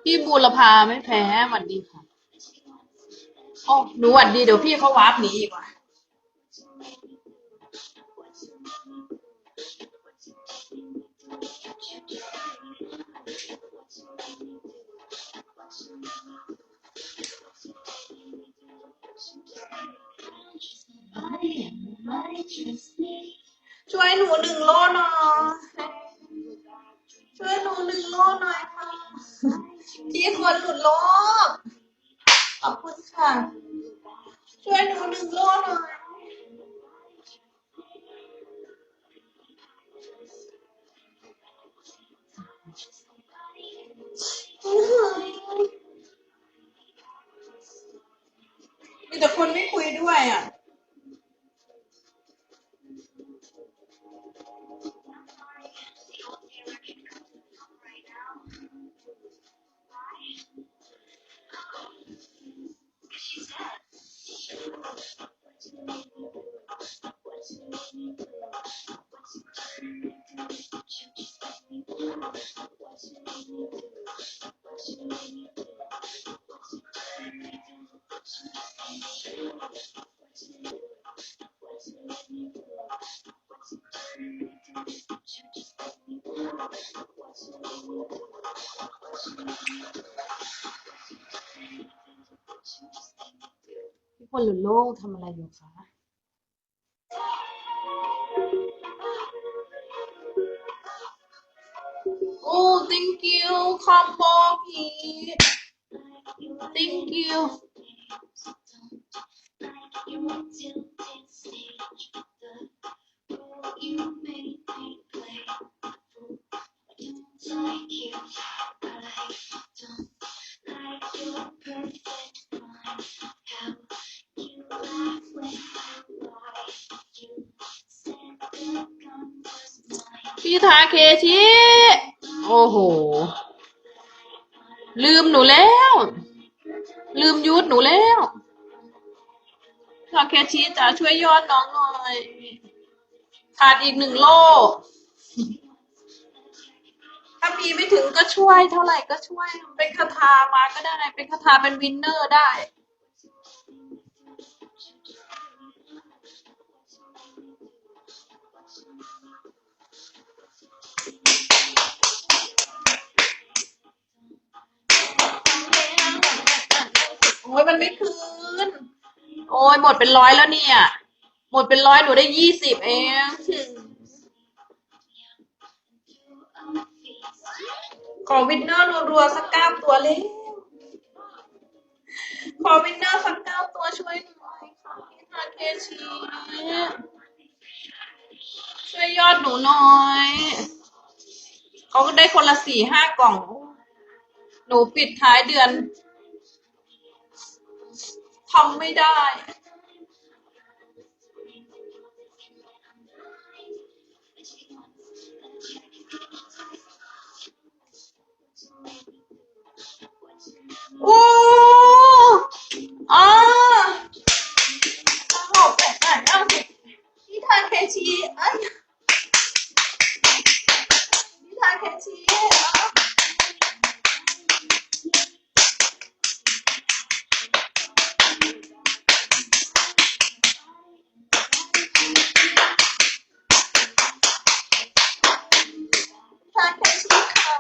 พี่บูรพาไม่แพ้หวัดดีค่ะโอ้หนูหวัดดีเดี๋ยวพี่เขาวาร์ปหนีอีกว่ะช่วยหนู1 โลหน่อยช่วยหนู1 โลหน่อยค่ะพี่คนหลุดโลกขอบคุณค่ะช่วยหนู1 โลหน่อยมีแต่คนไม่คุยด้วยอ่ะพี่คนหลุดโลกทำอะไรอยู่คะโอ้ thank you คอมโบพีthank you พี่ทาเคชิโอ้โหลืมหนูแล้วลืมยูทหนูแล้วทาเคชิจะช่วยยอดน้องหน่อยขาดอีก1 โลถ้ามีไม่ถึงก็ช่วยเท่าไหร่ก็ช่วยเป็นคาถามาก็ได้เป็นคาถาเป็นวินเนอร์ได้โอ้ยมันไม่คืนโอ้ยหมดเป็น100แล้วเนี่ยหมดเป็น100หนูได้20เองขอวินเนอร์รัวๆสัก9 ตัวเลยขอวินเนอร์สัก9 ตัวช่วยหน่อยค่ะพี่ทาเคชิช่วยยอดหนูหน่อยเขาก็ได้คนละ4-5 กล่องหนูปิดท้ายเดือนทำไม่ได้โอ้อ๋อ6 8 9 10พี่ทาเคชิเอ้ยพี่ทาเคชิทาเคชิค่ะ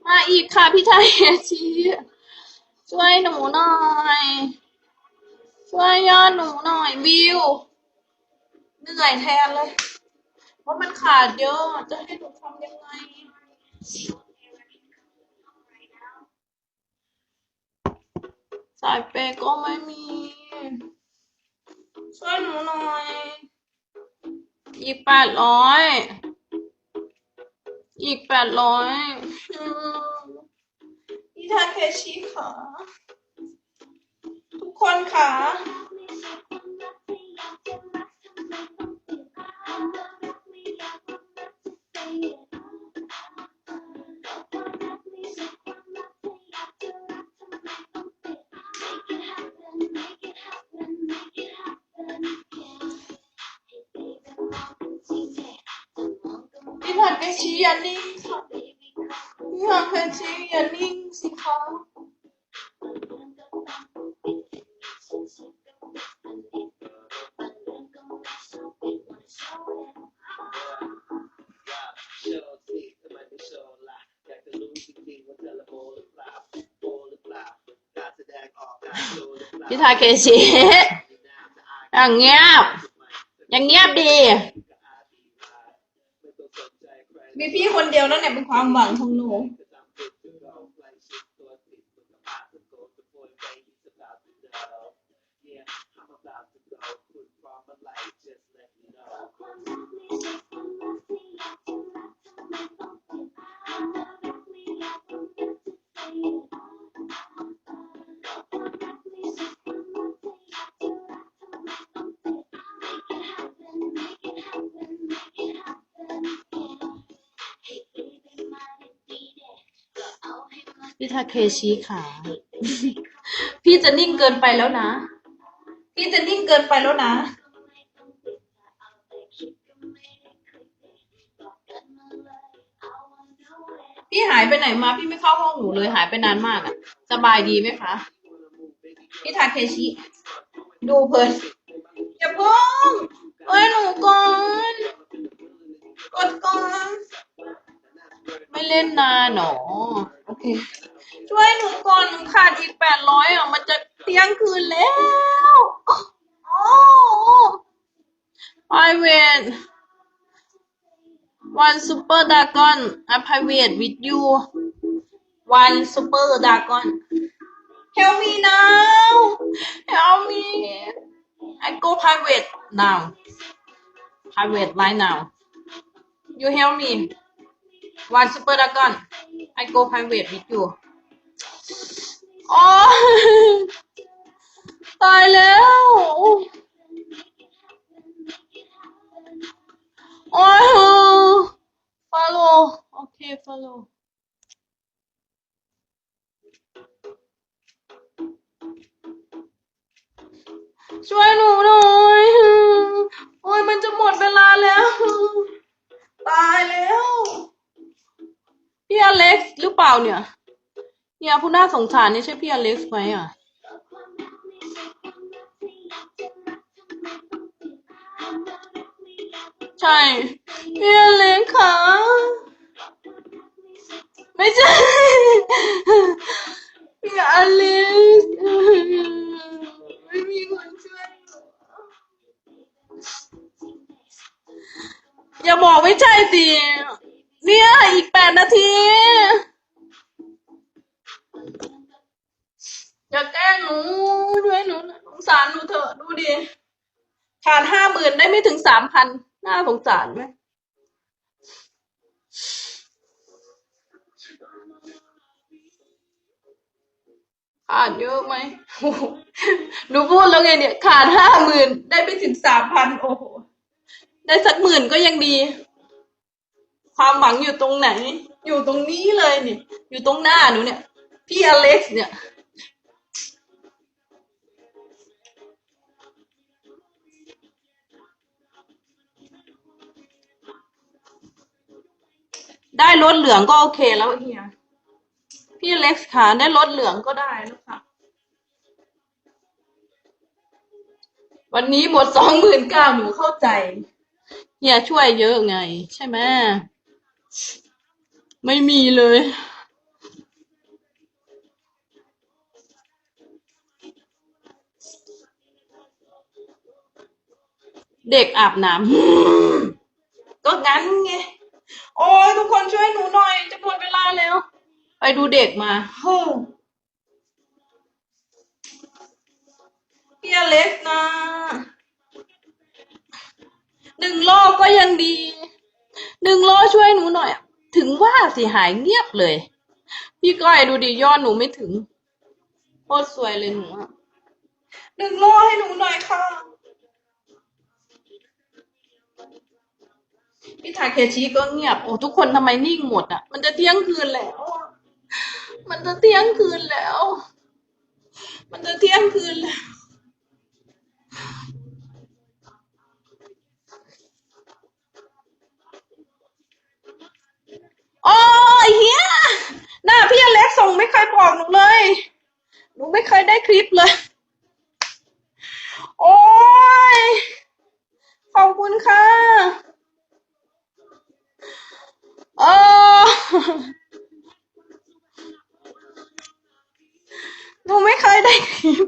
มาอีกค่ะพี่ทาเคชิช่วยหนูหน่อยช่วยยอดหนูหน่อยวิวเหนื่อยแทนเลยเพราะมันขาดเยอะจะให้หนูทำยังไงสายเปย์ก็ไม่มีช่วยหนูหน่อยอีก800อีก800 พี่ทาเคชิค่ะทุกคนค่ะพี่ทาเคชิอย่านิ่งค่ะพี่ทาเคชิอย่านิ่งสิคะพี่ทาเคชิอย่างเงียบอย่างเงียบดีมีพี่คนเดียวนั่นแหละเป็นความหวังของหนูพี่ทาเคชิค่ะพี่จะนิ่งเกินไปแล้วนะพี่จะนิ่งเกินไปแล้วนะพี่หายไปไหนมาพี่ไม่เข้าห้องหนูเลยหายไปนานมากอ่ะสบายดีไหมคะพี่ทาเคชิดูเพลินอย่าเพิ่งเอ้ยหนูก่อนกดก่อนไม่เล่นนานหนอโอเคช่วยหนูก่อนหนูขาดอีก800อ่ะมันจะเที่ยงคืนแล้วโอ้ private one super dragon I private with you one super dragon help me now help me I go private now private right now you help me one super dragon I go private with you โอ้ตายแล้วโอ้ย follow โอเค follow ช่วยหนูหน่อยโอ้ยมันจะหมดเวลาแล้วตายแล้วพี่อเล็กซ์หรือเปล่าเนี่ยผู้น่าสงสารนี่ใช่พี่อเล็กซ์ไหมอ่ะใช่พี่อเล็กซ์ค่ะไม่ใช่พี่อเล็กซ์ไม่มีคนช่วยอย่าบอกไม่ใช่สิเนี่ยอีก8 นาทีอย่าแกล้งหนูด้วยหนูสงสารหนูเถอะดูดิขาด50,000ได้ไม่ถึง3,000น่าสงสารไหมขาดเยอะไหมหนูพูดแล้วไงเนี่ยขาด50,000ได้ไม่ถึง3,000โอ้โหได้สัก10,000ก็ยังดีความหวังอยู่ตรงไหนอยู่ตรงนี้เลยเนี่ยอยู่ตรงหน้าหนูเนี่ยพี่อเล็กซ์เนี่ยได้รถเหลืองก็โอเคแล้วเฮียพี่อเล็กซ์ค่ะได้รถเหลืองก็ได้แล้วค่ะวันนี้หมด29,000หนูเข้าใจเฮียช่วยเยอะไงใช่ไหมไม่มีเลยเด็กอาบน้ำก็งั้นไงโอ้ยทุกคนช่วยหนูหน่อยจะหมดเวลาแล้วไปดูเด็กมาพี่อเล็กซ์นะ1 รอบก็ยังดี1 รอบช่วยหนูหน่อยถึงว่าสิหายเงียบเลย พี่ก้อยดูดิยอดหนูไม่ถึงโคตรสวยเลยหนูอะดึงโล่ให้หนูหน่อยค่ะพี่ทาเคชิก็เงียบโอ้ทุกคนทำไมนิ่งหมดอ่ะมันจะเที่ยงคืนแล้วอะมันจะเที่ยงคืนแล้วมันจะเที่ยงคืนแล้วโอ้ยเฮียหน้าพี่อเล็กส่งไม่เคยบอกหนูเลยหนูไม่เคยได้คลิปเลยโอ้ยขอบคุณค่ะเออหนูไม่เคยได้คลิป